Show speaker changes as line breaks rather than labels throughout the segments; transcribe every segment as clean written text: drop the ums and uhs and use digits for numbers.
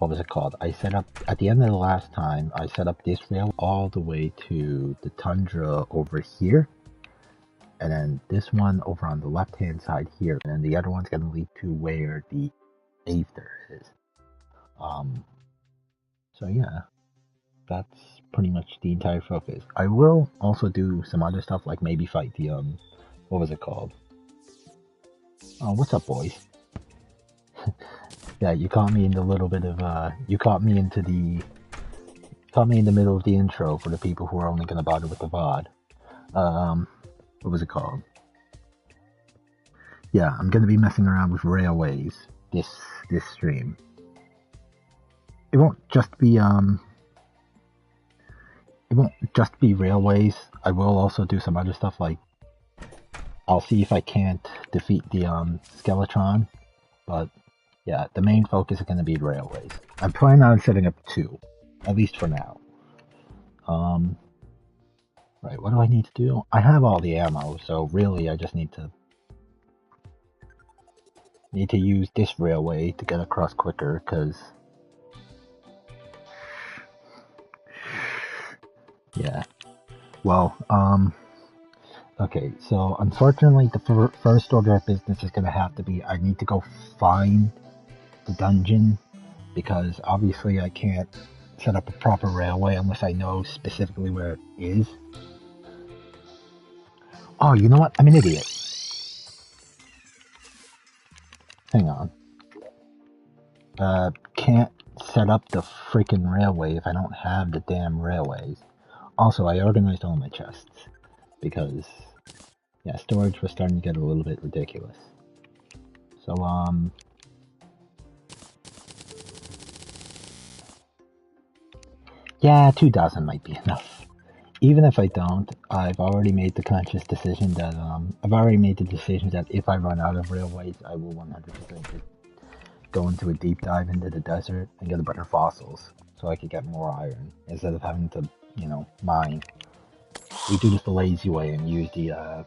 what was it called? I set up, at the end of the last time, I set up this rail all the way to the tundra over here. And then this one over on the left-hand side here. And then the other one's going to lead to where the Aether is. So yeah, that's pretty much the entire focus. I will also do some other stuff, like maybe fight the, what was it called? Oh, what's up, boys? Yeah, you caught me in the little bit of, you caught me in the middle of the intro for the people who are only gonna bother with the VOD. What was it called? Yeah, I'm gonna be messing around with railways this stream. It won't just be railways. I will also do some other stuff, like I'll see if I can't defeat the Skeletron, but yeah, the main focus is gonna be railways. I'm planning on setting up 2, at least for now. Right, what do I need to do? I have all the ammo, so really I just need to use this railway to get across quicker, because yeah. Well, okay, so unfortunately the first order of business is going to have to be, I need to go find the dungeon, because obviously I can't set up a proper railway unless I know specifically where it is. Oh, you know what? I'm an idiot. Hang on. Can't set up the freaking railway if I don't have the damn railways. Also, I organized all my chests, because, yeah, storage was starting to get a little bit ridiculous. So, yeah, 2,000 might be enough. Even if I don't, I've already made the conscious decision that, if I run out of railways, I will 100% go into a deep dive into the desert and get a better fossils, so I could get more iron, instead of having to, mine. We do this the lazy way and use the,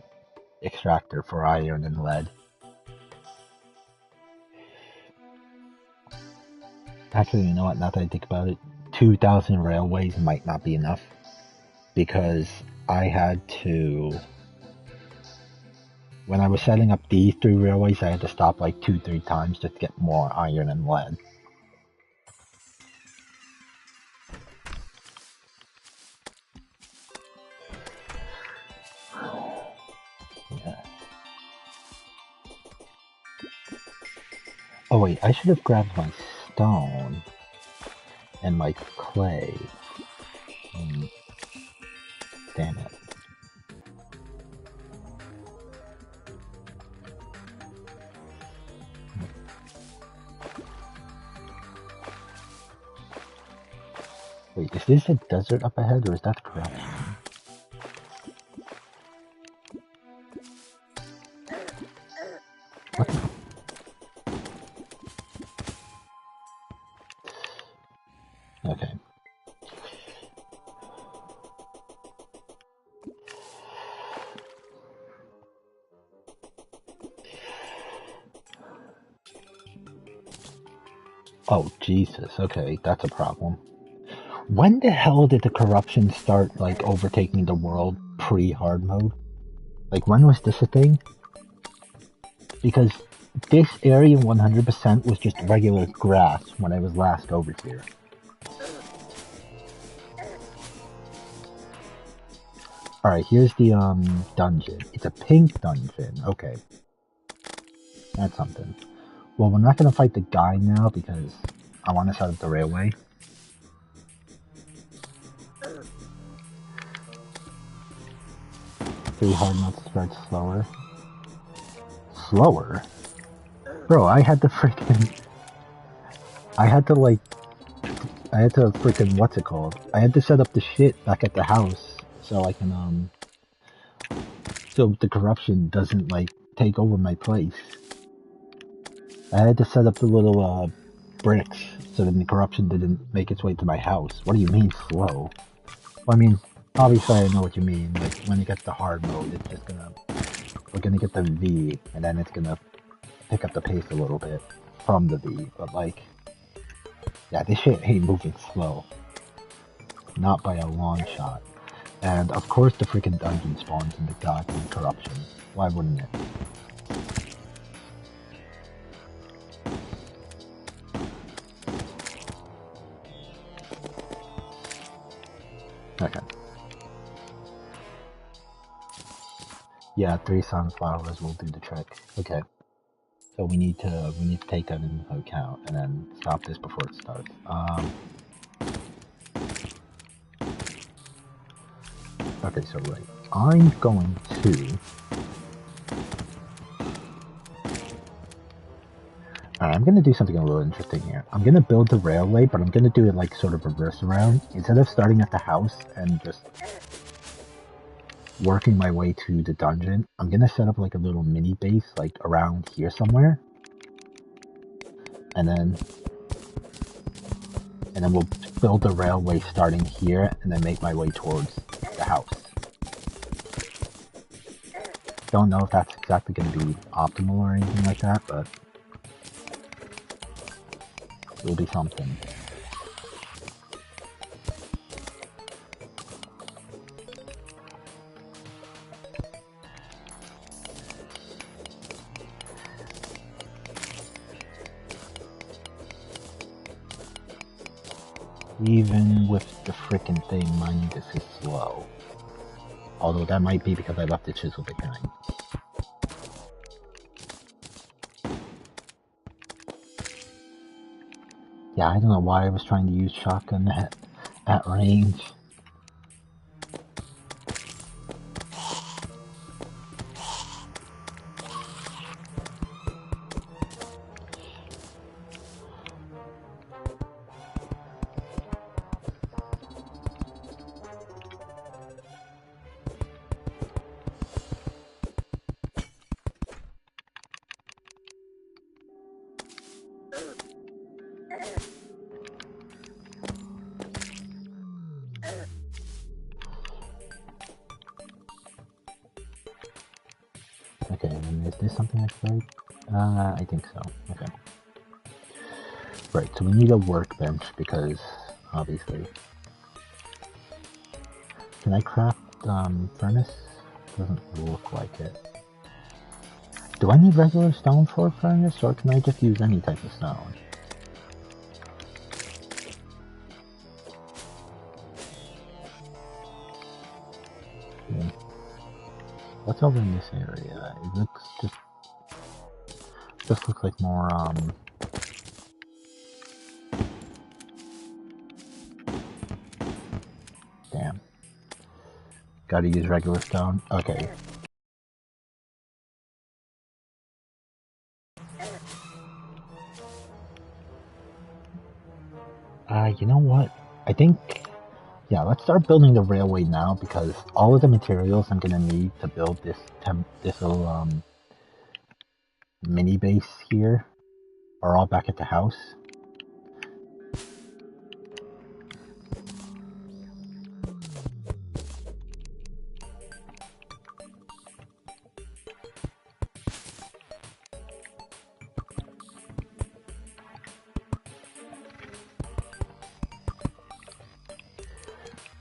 extractor for iron and lead. Actually, you know what, now that I think about it, 2,000 railways might not be enough, because I had to, when I was setting up these 3 railways, I had to stop like 2-3 times just to get more iron and lead. Yeah. Oh wait, I should have grabbed my stone and my clay. Damn it. Wait, is this a desert up ahead, or is that corruption? What? Okay. Oh, Jesus. Okay, that's a problem. When the hell did the corruption start, like, overtaking the world pre-hard mode? Like, when was this a thing? Because this area 100% was just regular grass when I was last over here. Alright, here's the, dungeon. It's a pink dungeon. Okay. That's something. Well, we're not gonna fight the guy now, because I want to set up the railway. Three hard modes start slower. Slower? Bro, I had to freaking... I had to freaking, what's it called? I had to set up the shit back at the house, so I can, so the corruption doesn't, like, take over my place. I had to set up the little, bricks, so then the corruption didn't make its way to my house. What do you mean, slow? Well, I mean, obviously I know what you mean. Like, when it gets to hard mode, it's just gonna... We're gonna get the V, and then it's gonna pick up the pace a little bit from the V. But, like... Yeah, this shit ain't moving slow. Not by a long shot. And of course the freaking dungeon spawns in the goddamn corruption. Why wouldn't it? Okay. Yeah, 3 sunflowers will do the trick. Okay. So we need to take that into account and then stop this before it starts. Okay, so right. I'm going to Alright, I'm gonna do something a little interesting here. I'm gonna build the railway, but I'm gonna do it like sort of reverse around. Instead of starting at the house and just working my way to the dungeon, I'm gonna set up like a little mini base like around here somewhere. And then we'll build the railway starting here and then make my way towards the house. Don't know if that's exactly gonna be optimal or anything like that, but it'll be something. Even with the frickin' thing, mind you, this is slow. Although that might be because I left the chisel behind. Yeah, I don't know why I was trying to use shotgun at range. Okay, and is this something I can break? I think so. Okay. Right, so we need a workbench because, obviously. Can I craft, furnace? Doesn't look like it. Do I need regular stone for a furnace, or can I just use any type of stone? Yeah. What's over in this area? It looks just looks like more, damn. Gotta use regular stone? Okay. You know what? I think, yeah, let's start building the railway now because all of the materials I'm gonna need to build this little, mini base here are all back at the house.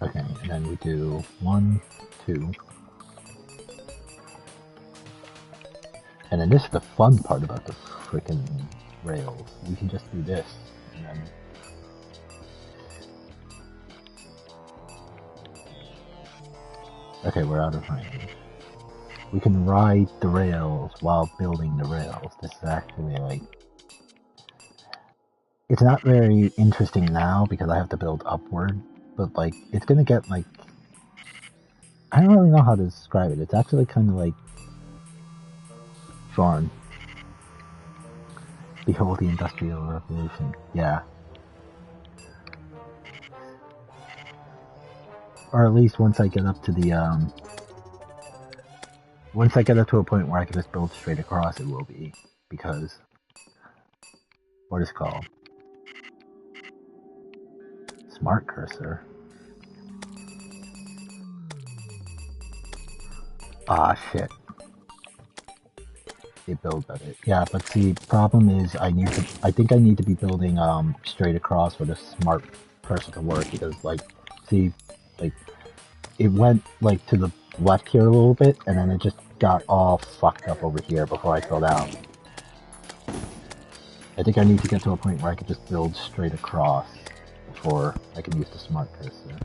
Okay, and then we do 1, 2. And then this is the fun part about the freaking rails. We can just do this, and then... Okay, we're out of range. We can ride the rails while building the rails. This is actually, like... It's not very interesting now because I have to build upward, but, like, it's gonna get, like... I don't really know how to describe it. It's actually kind of, like... fun. Behold the Industrial Revolution. Yeah. Or at least once I get up to the, once I get up to a point where I can just build straight across, it will be. Because... What is it called? Smart cursor. Ah, shit. it builds better. Yeah, but see, problem is I think I need to be building straight across for the smart person to work because like, see, like it went like to the left here a little bit and then it just got all fucked up over here before I filled out. I think I need to get to a point where I can just build straight across before I can use the smart cursor.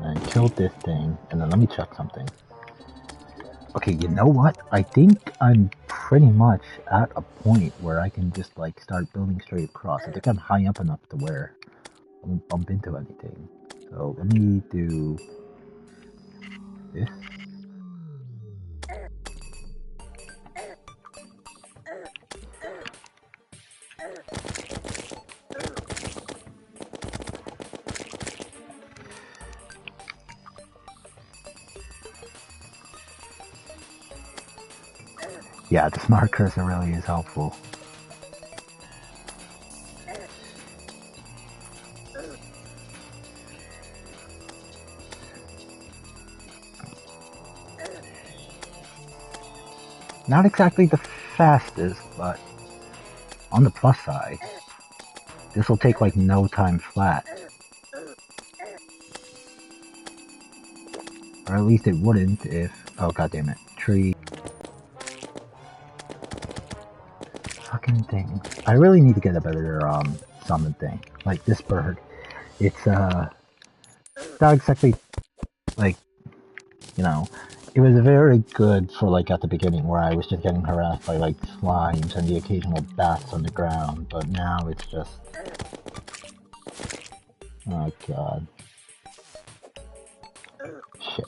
And killed this thing, and then let me check something. Okay, you know what? I think I'm pretty much at a point where I can just like start building straight across. I think I'm high up enough to where I won't bump into anything. So let me do this. Yeah, the smart cursor really is helpful. Not exactly the fastest, but on the plus side, this will take like no time flat. Or at least it wouldn't if... Oh, goddammit. Tree. Fucking thing. I really need to get a better, summon thing. Like, this bird. It's, not exactly, like, you know... It was very good for, like, at the beginning, where I was just getting harassed by, like, slimes and the occasional bats on the ground. But now it's just... Oh, God. Shit.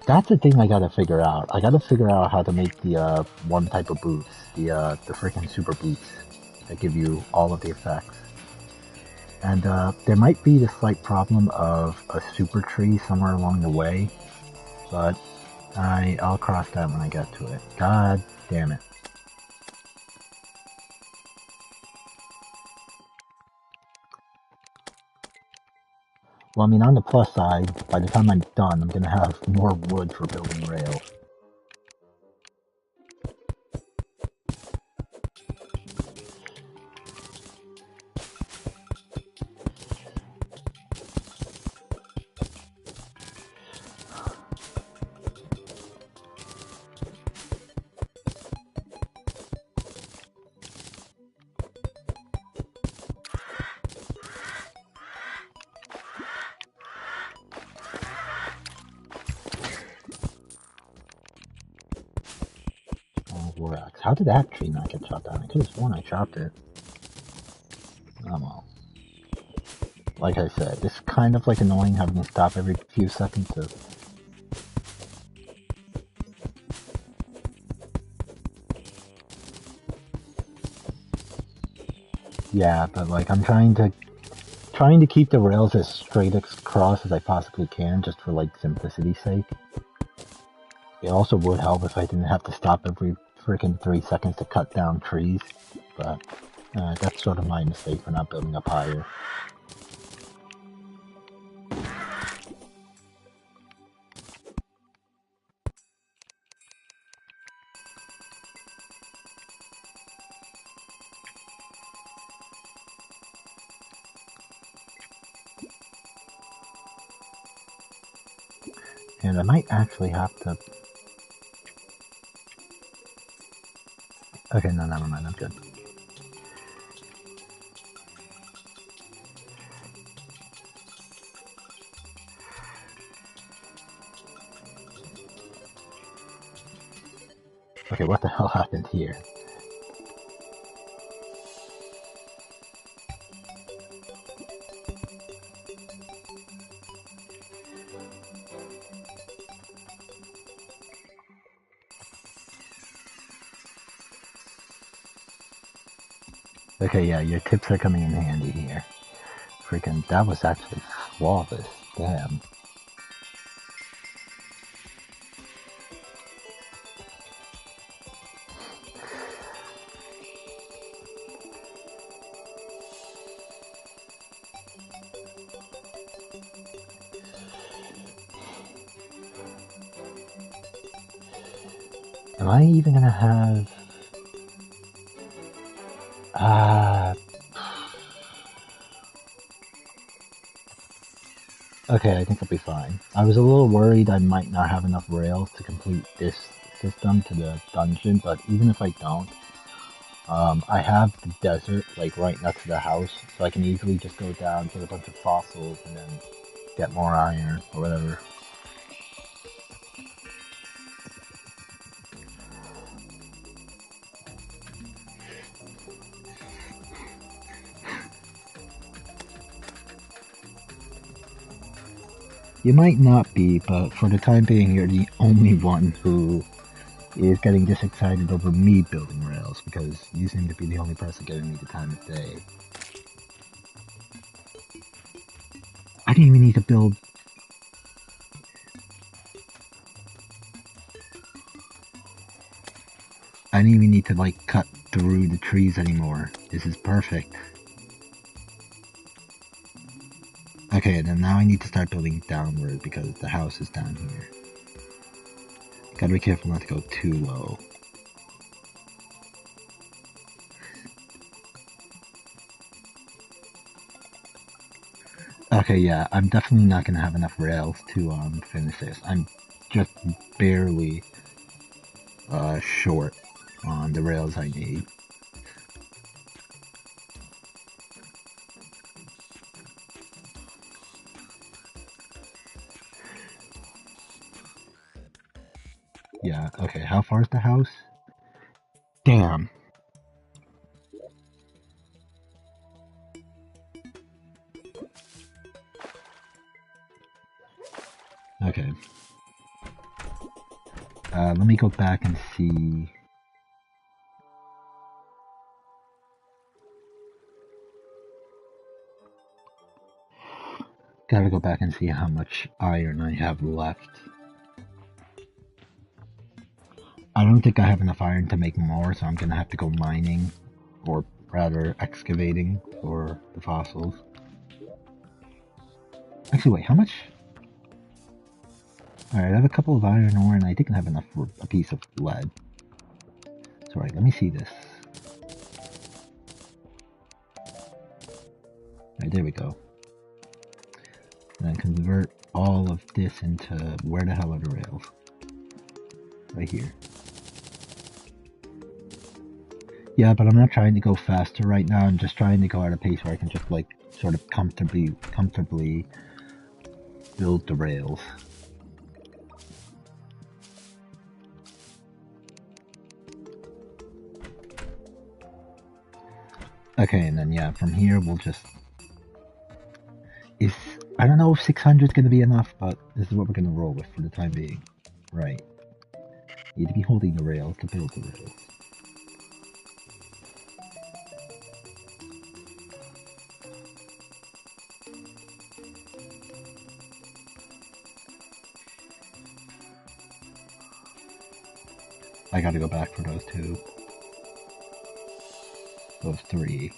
That's the thing I gotta figure out. I gotta figure out how to make the, one type of boots. The freaking super boots that give you all of the effects. And, there might be the slight problem of a super tree somewhere along the way, but I'll cross that when I get to it. God damn it. Well, I mean, on the plus side, by the time I'm done, I'm gonna have more wood for building rails. Oh, Vorax. How did that tree not get chopped down? I could have sworn I chopped it. Oh well. Like I said, it's kind of like annoying having to stop every few seconds to... Yeah, but like I'm trying to keep the rails as straight across as I possibly can, just for like simplicity's sake. It also would help if I didn't have to stop every freaking 3 seconds to cut down trees, but that's sort of my mistake for not building up higher. And I might actually have to... Okay, no, never mind, I'm good. Okay, what the hell happened here? Okay, yeah, your tips are coming in handy here. Freaking, that was actually flawless. Damn. Am I even gonna have... Okay, I think I'll be fine. I was a little worried I might not have enough rails to complete this system to the dungeon, but even if I don't, I have the desert, like, right next to the house, so I can easily just go down, get a bunch of fossils, and then get more iron, or whatever. You might not be, but for the time being, you're the only one who is getting this excited over me building rails, because you seem to be the only person giving me the time of day. I didn't even need to build... I didn't even need to, like, cut through the trees anymore. This is perfect. Okay, then now I need to start building downward, because the house is down here. Gotta be careful not to go too low. Okay, yeah, I'm definitely not gonna have enough rails to finish this. I'm just barely short on the rails I need. Yeah, okay, how far is the house? Damn. Okay. Let me go back and see. Gotta go back and see how much iron I have left. I don't think I have enough iron to make more, so I'm gonna have to go mining, or rather excavating for the fossils. Actually, wait, how much? Alright, I have a couple of iron ore, and I think I have enough for a piece of lead. So, right, let me see this. Alright, there we go. And then convert all of this into... where the hell are the rails? Right here. Yeah, but I'm not trying to go faster right now. I'm just trying to go at a pace where I can just, like, sort of comfortably build the rails. Okay, and then, yeah, from here we'll just... I don't know if 600 is going to be enough, but this is what we're going to roll with for the time being. Right. You need to be holding the rails to build the rails. I gotta go back for those two. Those three.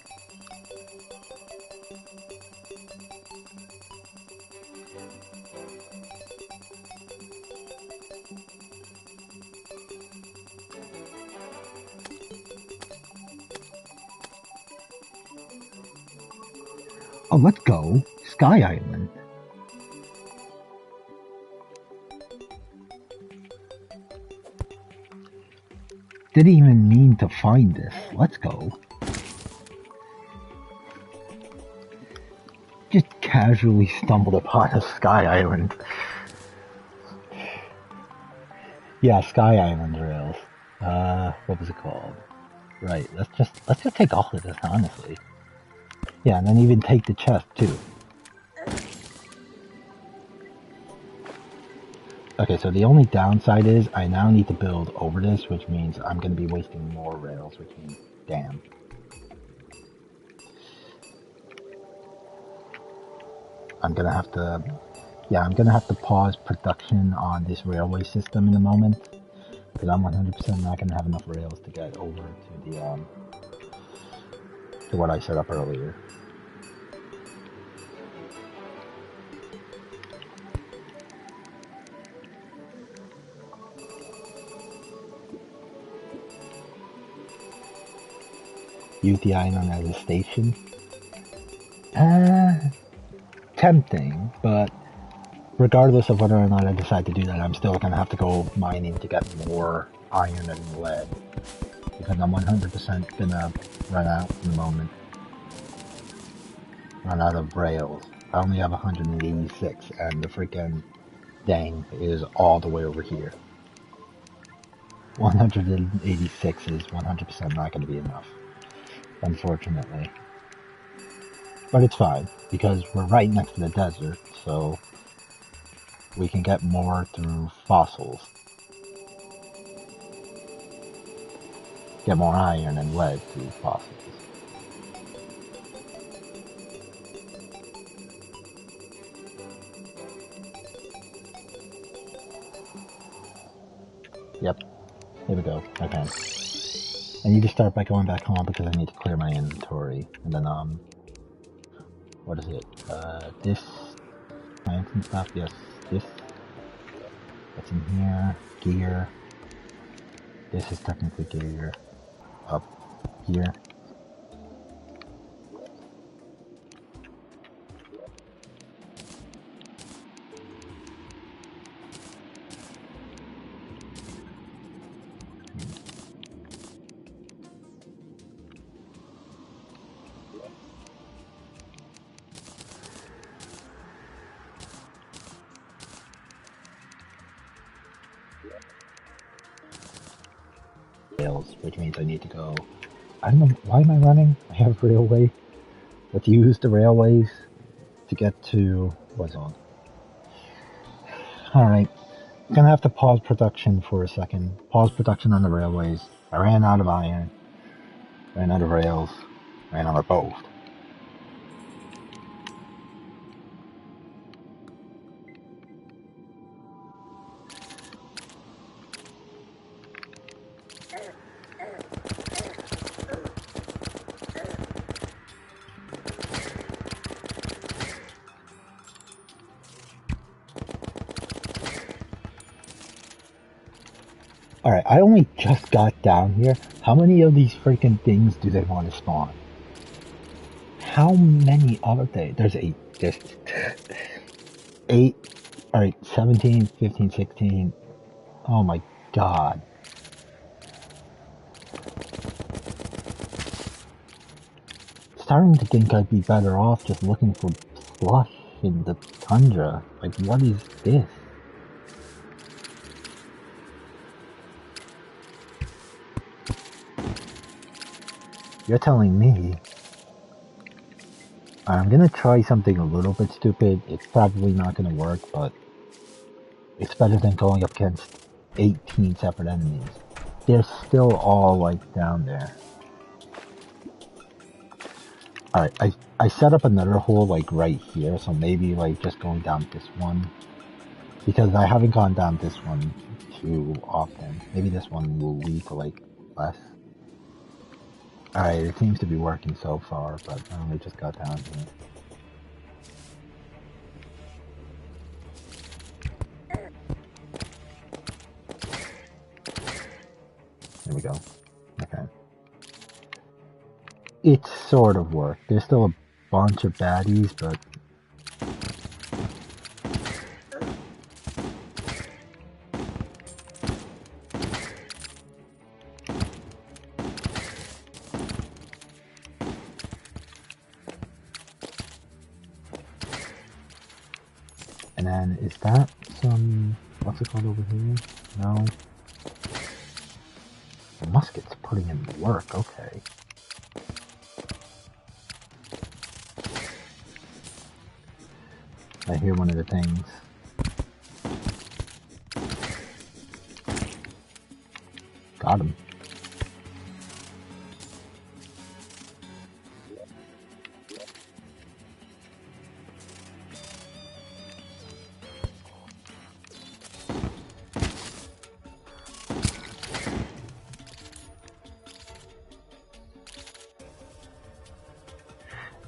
Oh, let's go! Sky Island! Didn't even mean to find this. Let's go. Just casually stumbled upon a Sky Island. Yeah, Sky Island rails. What was it called? Right, let's just take all of this, honestly. Yeah, and then even take the chest, too. Okay, so the only downside is I now need to build over this, which means I'm going to be wasting more rails, which means damn. I'm gonna have to, yeah, I'm gonna have to pause production on this railway system in a moment, because I'm 100% not gonna have enough rails to get over to the, to what I set up earlier. Use the island as a station. Tempting, but regardless of whether or not I decide to do that, I'm still gonna have to go mining to get more iron and lead, because I'm 100% gonna run out in the moment. Run out of rails. I only have 186, and the freaking thing is all the way over here. 186 is 100% not going to be enough, unfortunately. But it's fine, because we're right next to the desert, so we can get more through fossils. Get more iron and lead through fossils. Yep, here we go. Okay. I need to start by going back home because I need to clear my inventory. And then, what is it? This plants and stuff, yes, this. What's in here? Gear. This is technically gear. Up here. Rails, which means I need to go. I don't know, why am I running? I have railway. Let's use the railways to get to what's on. Alright. Gonna have to pause production for a second. Pause production on the railways. I ran out of iron. Ran out of rails. Ran out of both. Alright, I only just got down here. How many of these freaking things do they want to spawn? How many are they? There's 8. There's 8. Alright, 17, 15, 16. Oh my god. Starting to think I'd be better off just looking for slush in the tundra. Like, what is this? You're telling me. I'm gonna try something a little bit stupid. It's probably not gonna work, but it's better than going up against 18 separate enemies. They're still all, like, down there. Alright, I set up another hole, like, right here, so maybe, like, just going down this one. Because I haven't gone down this one too often. Maybe this one will lead to, like, less. Alright, it seems to be working so far, but I only just got down here. There we go. Okay. It sort of worked. There's still a bunch of baddies, but... And then, is that some... What's it called over here? No. The musket's putting in the work, okay. I hear one of the things. Got him.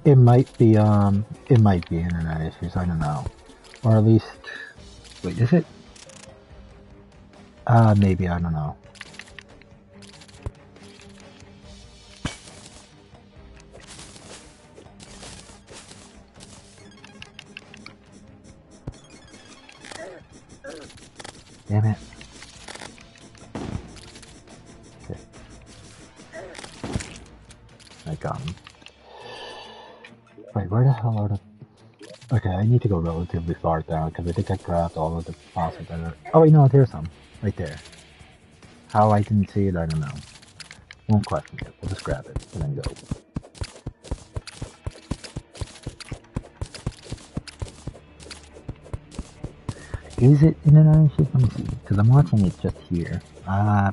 it might be internet issues, I don't know. Or at least, wait, is it? Maybe, I don't know. Damn it. Okay. I got him. Wait, where the hell are the... Okay, I need to go relatively far down, because I think I grabbed all of the fossils that are... Oh wait, no, there's some. Right there. How I didn't see it, I don't know. Won't question it. We'll just grab it, and then go. Is it in an iron ship? Let me see, because I'm watching it just here. Well,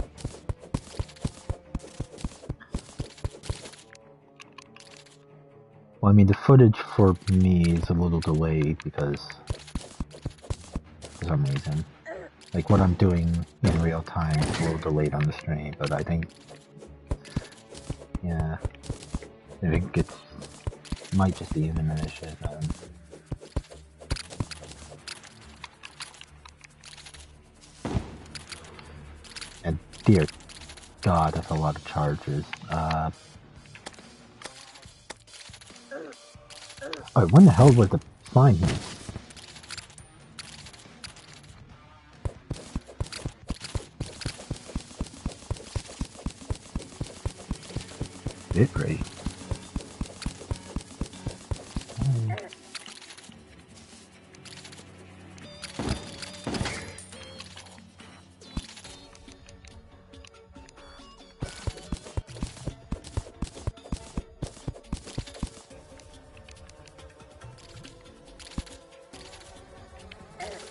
I mean, the footage for me is a little delayed because, for some reason, like what I'm doing in real time is a little delayed on the stream, but I think, yeah, I think it might just be internet issues. And dear God, that's a lot of charges. Oh, when the hell was the sign here? Bit rate.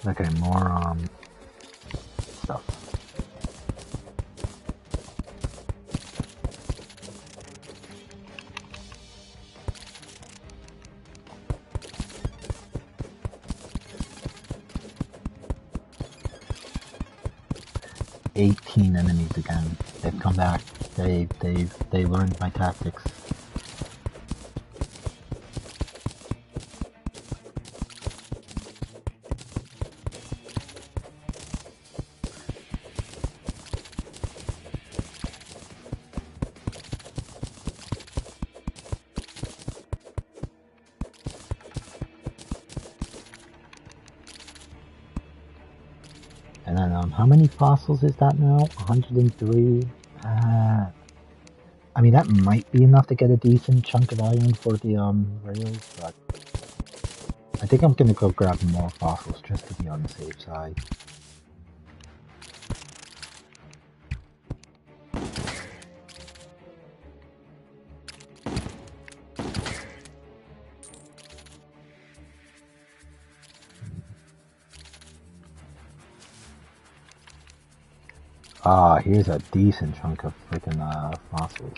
Okay, more, stuff. "18 enemies again. They've come back. They learned my tactics. And then, how many fossils is that now? 103? I mean, that might be enough to get a decent chunk of iron for the, rails, but I think I'm gonna go grab more fossils just to be on the safe side. Ah, here's a decent chunk of freaking, fossils.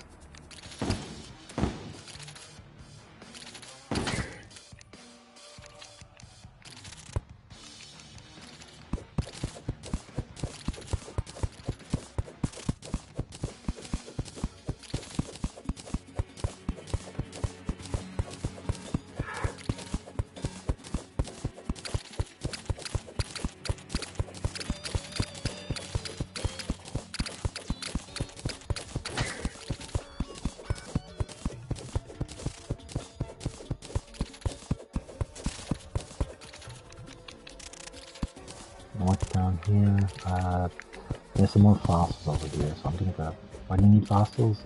What's down here? There's some more fossils over here, so I'm gonna grab... Why do you need fossils?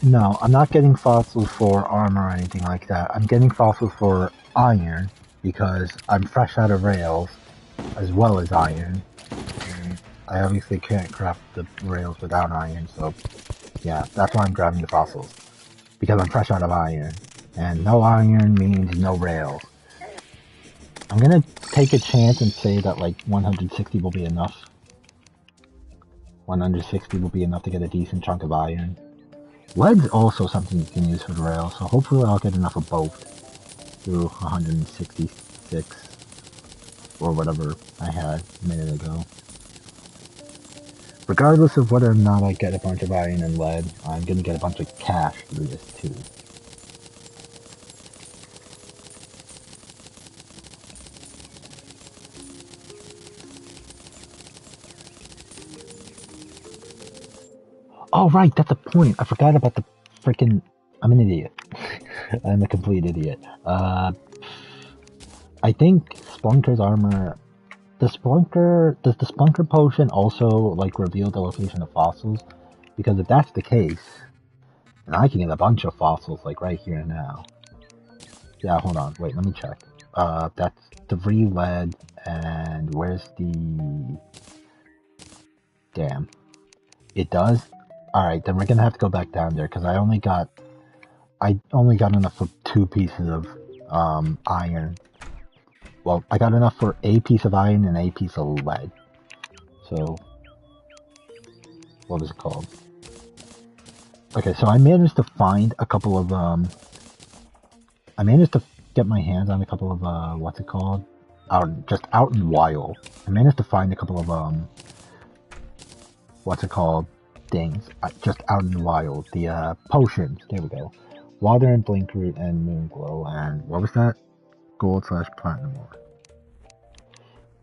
No, I'm not getting fossils for armor or anything like that. I'm getting fossils for iron, because I'm fresh out of rails, as well as iron. And I obviously can't craft the rails without iron, so yeah, that's why I'm grabbing the fossils. Because I'm fresh out of iron. And no iron means no rails. I'm gonna take a chance and say that like 160 will be enough. 160 will be enough to get a decent chunk of iron. Lead's also something you can use for the rail, so hopefully I'll get enough of both through 166 or whatever I had a minute ago. regardless of whether or not I get a bunch of iron and lead, I'm gonna get a bunch of cash through this too. Oh right, that's a point. I forgot about the freaking. I'm an idiot. I'm a complete idiot. I think Splunker's armor. Does the Splunker potion also like reveal the location of fossils? Because if that's the case, then I can get a bunch of fossils like right here and now. Yeah, hold on. Wait, let me check. That's 3 lead, and where's the... Damn. It does? Alright, then we're gonna have to go back down there, because I only got enough for 2 pieces of, iron. Well, I got enough for a piece of iron and a piece of lead. So, what is it called? Okay, so I managed to find a couple of, I managed to get my hands on a couple of, what's it called? Just out in wild. I managed to find a couple of, what's it called? Things. Just out in the wild. The, potions. There we go. Water and Blink Root and Moon Glow, and what was that? Gold/platinum ore.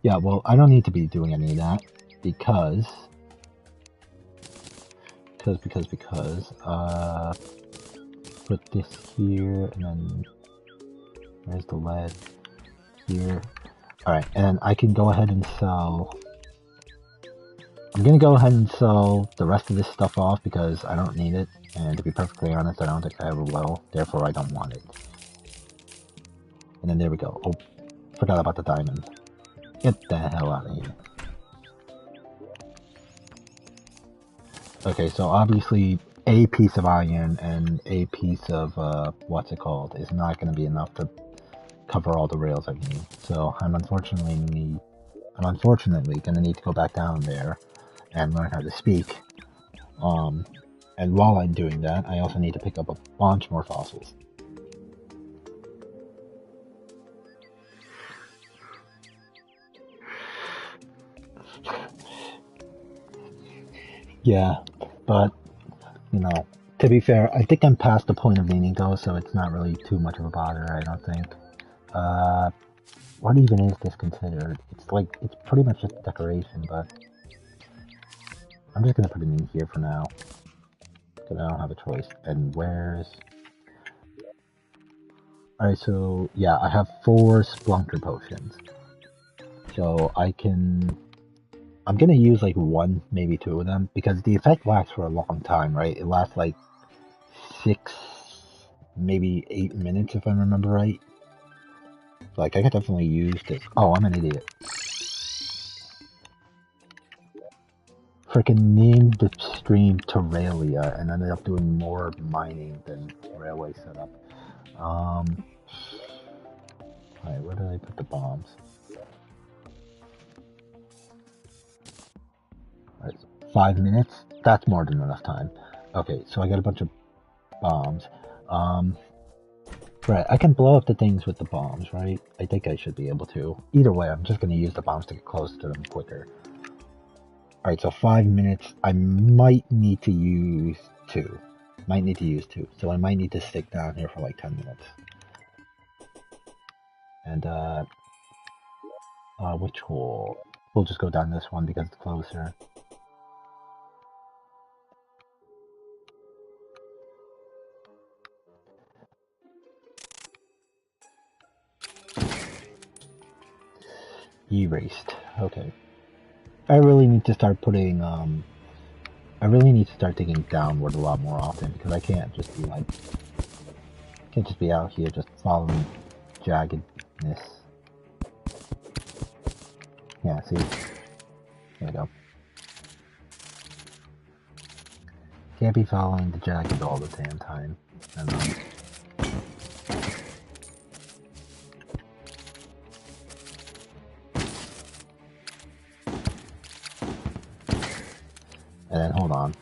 Yeah, well, I don't need to be doing any of that, because, put this here, and then, there's the lead here. Alright, and I can go ahead and sell, I'm gonna go ahead and sell the rest of this stuff off because I don't need it, and to be perfectly honest, I don't think I ever will, therefore I don't want it. And then there we go. Oh, forgot about the diamond. Get the hell out of here. Okay, so obviously a piece of iron and a piece of, what's it called, is not going to be enough to cover all the rails I need. So I'm unfortunately going to need to go back down there and learn how to speak. And while I'm doing that, I also need to pick up a bunch more fossils. Yeah, but, you know, to be fair, I think I'm past the point of needing those, so it's not really too much of a bother, I don't think. What even is this considered? It's like, it's pretty much just decoration, but I'm just gonna put it in here for now, because I don't have a choice. And where's... Alright, so, yeah, I have 4 Splunker potions. So I can... I'm gonna use like 1, maybe 2 of them, because the effect lasts for a long time, right? It lasts like 6, maybe 8 minutes if I remember right. Like, I could definitely use this. Oh, I'm an idiot. Freaking named the stream Terralia and ended up doing more mining than railway setup. Alright, where did I put the bombs? Alright, 5 minutes? That's more than enough time. Okay, so I got a bunch of bombs. Right, I can blow up the things with the bombs, right? I think I should be able to. Either way, I'm just gonna use the bombs to get close to them quicker. Alright, so 5 minutes. I might need to use 2. So I might need to stick down here for like 10 minutes. And, which hole? We'll just go down this one because it's closer. Erased. Okay. I really need to start putting, I really need to start digging downward a lot more often because I can't just be like, can't just be out here just following jaggedness. Yeah, see? There we go. Can't be following the jagged all the damn time. And then hold on.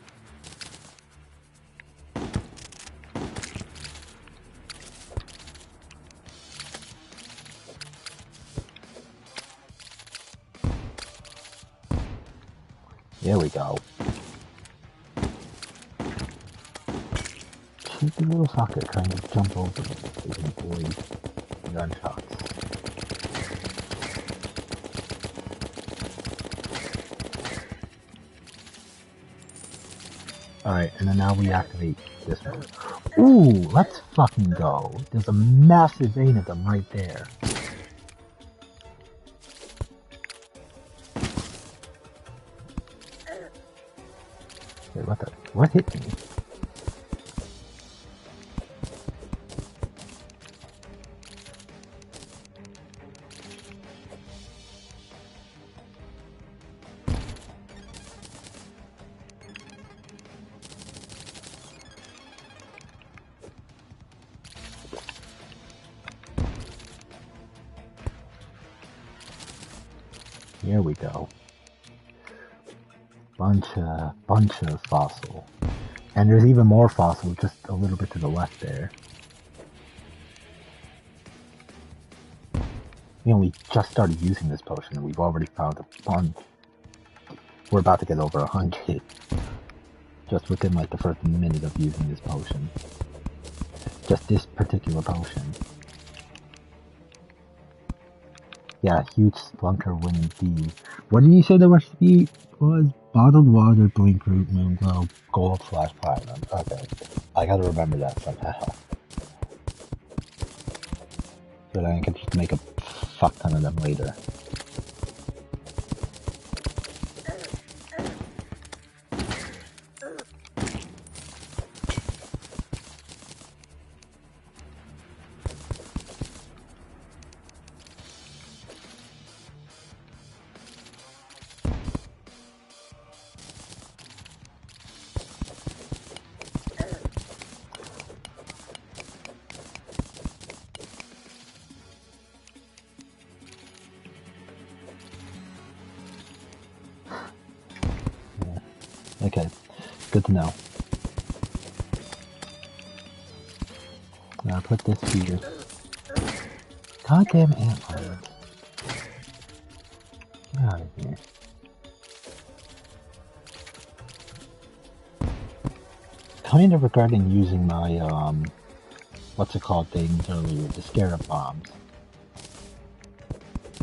There we go. keep the little socket trying to jump over it so you can avoid gunshots. Alright, and then now we activate this one. Ooh, let's fucking go. There's a massive vein of them right there. Wait, what the? What hit me? Here we go. Bunch of fossil. And there's even more fossil just a little bit to the left there. You know, we just started using this potion and we've already found a bunch. We're about to get over 100. Just within like the first minute of using this potion. Just this particular potion. Yeah, huge Splunker win indeed. What did you say the recipe was? Bottled water, blink root, moon glow, gold / platinum. Okay. I gotta remember that somehow. So then I can just make a fuck ton of them later. Okay, good to know. Now put this here. Goddamn antler. Get out of here. Kind of regretting using my, what's it called things earlier, the scarab bombs.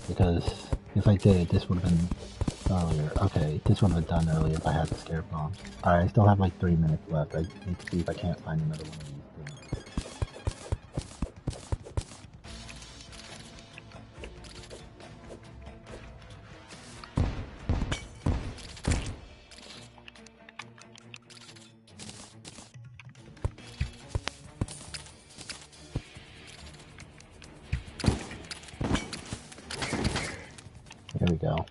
Because if I did, this would have been earlier. Okay, this would have been done earlier if I had the scarab bombs. Alright, I still have like 3 minutes left. I need to see if I can't find another one of these things. There we go.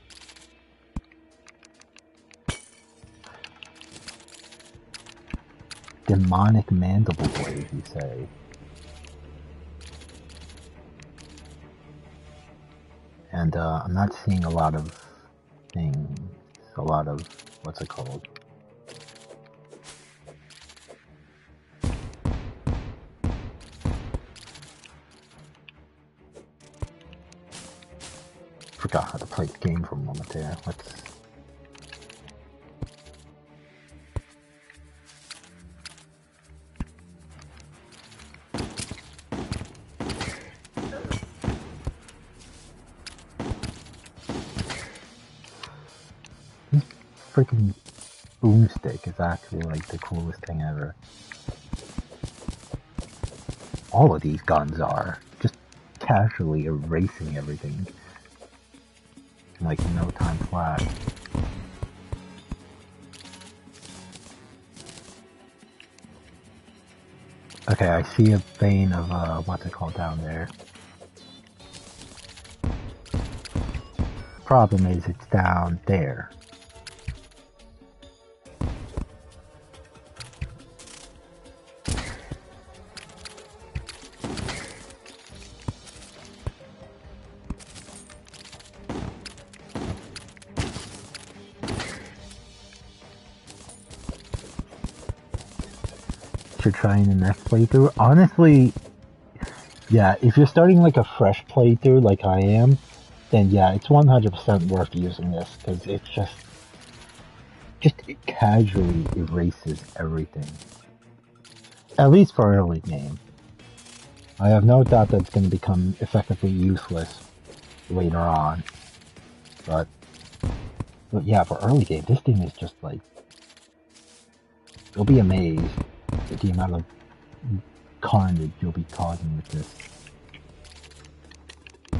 Demonic mandible blade, you say? And I'm not seeing a lot of things. A lot of, what's it called? Forgot how to play the game for a moment there. Let's... This freaking boomstick is actually like the coolest thing ever. All of these guns are. Just casually erasing everything. Like no time flat. Okay, I see a vein of what's it called down there. Problem is it's down there. Should try in the next playthrough. Honestly, yeah, if you're starting like a fresh playthrough like I am, then yeah, it's 100% worth using this, because it just it casually erases everything. At least for early game. I have no doubt that it's going to become effectively useless later on. But yeah, for early game, this thing is just like... You'll be amazed at the amount of carnage you'll be causing with this.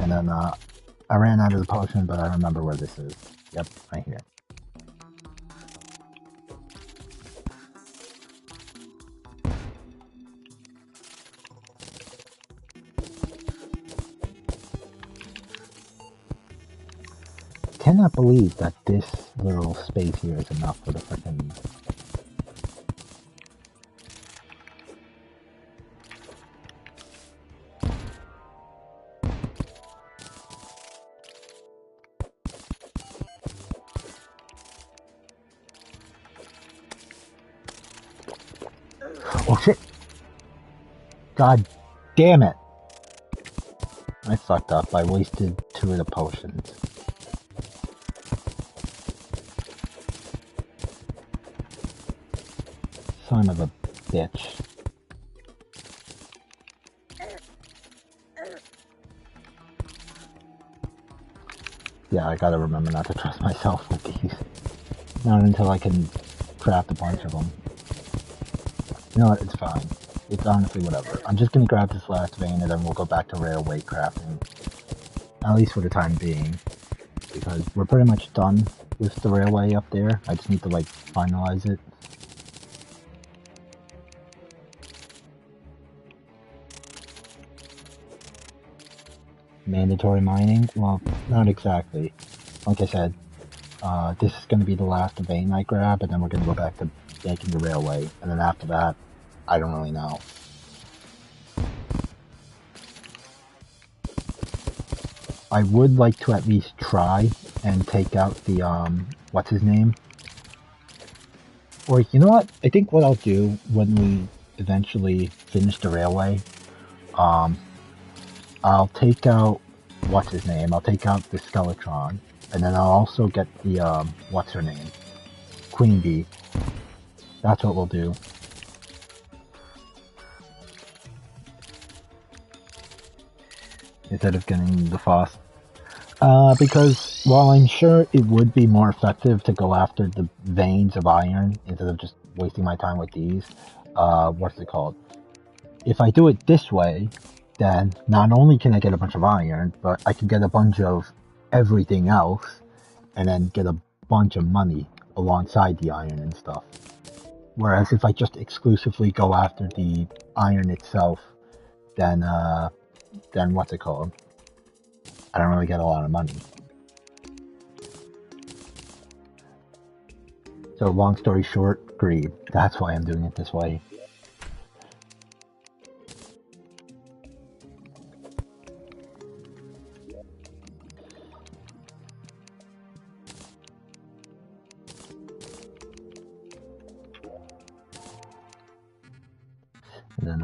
And then, I ran out of the potion, but I remember where this is. Yep, right here. Cannot believe that this little space here is enough for the frickin'... Oh shit! God damn it! I fucked up. I wasted 2 of the potions. Son of a bitch. Yeah, I gotta remember not to trust myself with these. Not until I can craft a bunch of them. You know what, it's fine. It's honestly whatever. I'm just gonna grab this last vein and then we'll go back to railway crafting. At least for the time being. Because we're pretty much done with the railway up there. I just need to like finalize it. Mandatory mining? Well, not exactly. Like I said, this is going to be the last vein I grab, and then we're going to go back to making the railway. And then after that, I don't really know. I would like to at least try and take out the, what's his name? Or, you know what? I think what I'll do when we eventually finish the railway, I'll take out, what's his name? I'll take out the Skeletron. And then I'll also get the, what's her name? Queen Bee. That's what we'll do. Instead of getting the Foss. Because while I'm sure it would be more effective to go after the veins of iron instead of just wasting my time with these, what's it called? If I do it this way, then not only can I get a bunch of iron, but I can get a bunch of everything else, and then get a bunch of money alongside the iron and stuff. Whereas if I just exclusively go after the iron itself, then what's it called? I don't really get a lot of money. So long story short, greed. That's why I'm doing it this way. And then,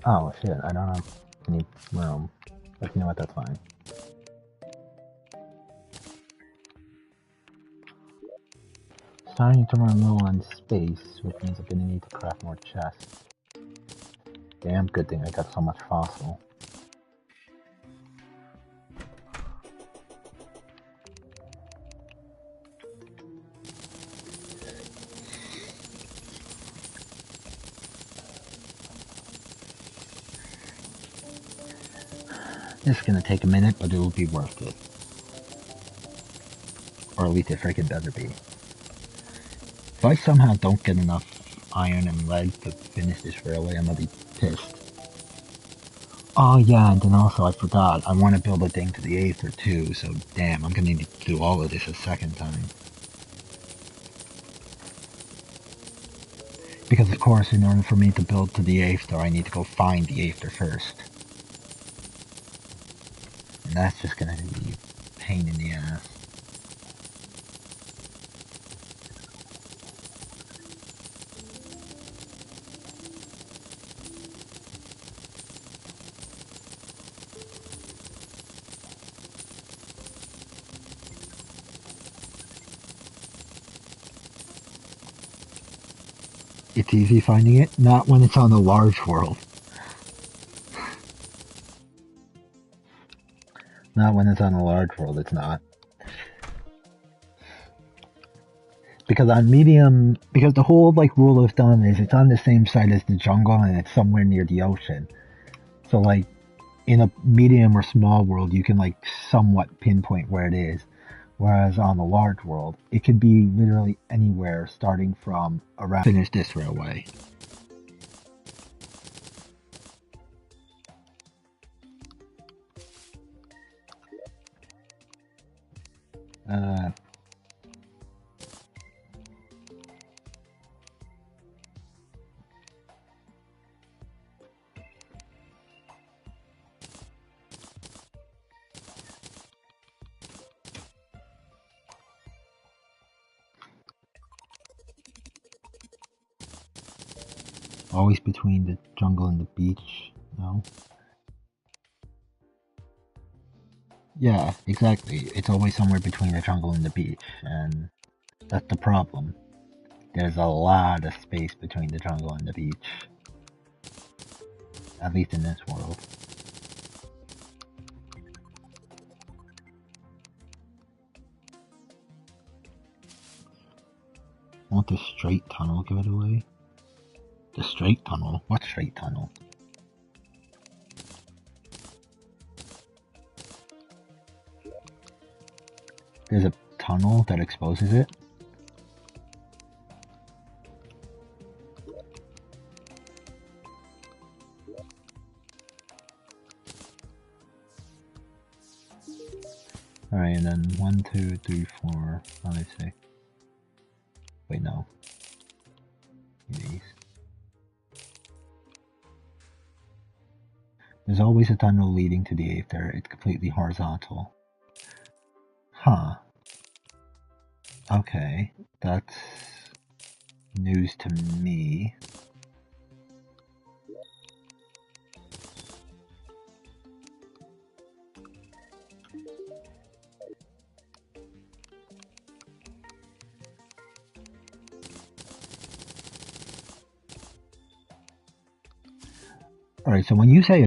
oh shit, I don't have any room. But you know what, that's fine. Starting to run low on space, which means I'm gonna need to craft more chests. Damn good thing I got so much fossil. This is gonna take a minute, but it will be worth it. Or at least it freaking better be. If I somehow don't get enough iron and lead to finish this railway, I'm gonna be pissed. Oh yeah, and then also I forgot, I want to build a thing to the Aether too, so damn, I'm gonna need to do all of this a second time. Because of course, in order for me to build to the Aether, I need to go find the Aether first. And that's just gonna be a pain in the ass. It's easy finding it, not when it's on a large world. Not when it's on a large world, it's not. Because on medium, because the whole like rule of thumb is it's on the same side as the jungle and it's somewhere near the ocean. So like in a medium or small world, you can like somewhat pinpoint where it is. Whereas on a large world, it could be literally anywhere starting from around. Finish this railway. Always between the jungle and the beach, no? Yeah, exactly. It's always somewhere between the jungle and the beach, and that's the problem. There's a lot of space between the jungle and the beach. At least in this world. Won't the straight tunnel give it away? The straight tunnel? What straight tunnel? There's a tunnel that exposes it? Alright, and then 1, 2, 3, 4, 5, 6. Wait, no. These. There's always a tunnel leading to the Aether. It's completely horizontal. Huh. Okay, that's news to me. Alright, so when you say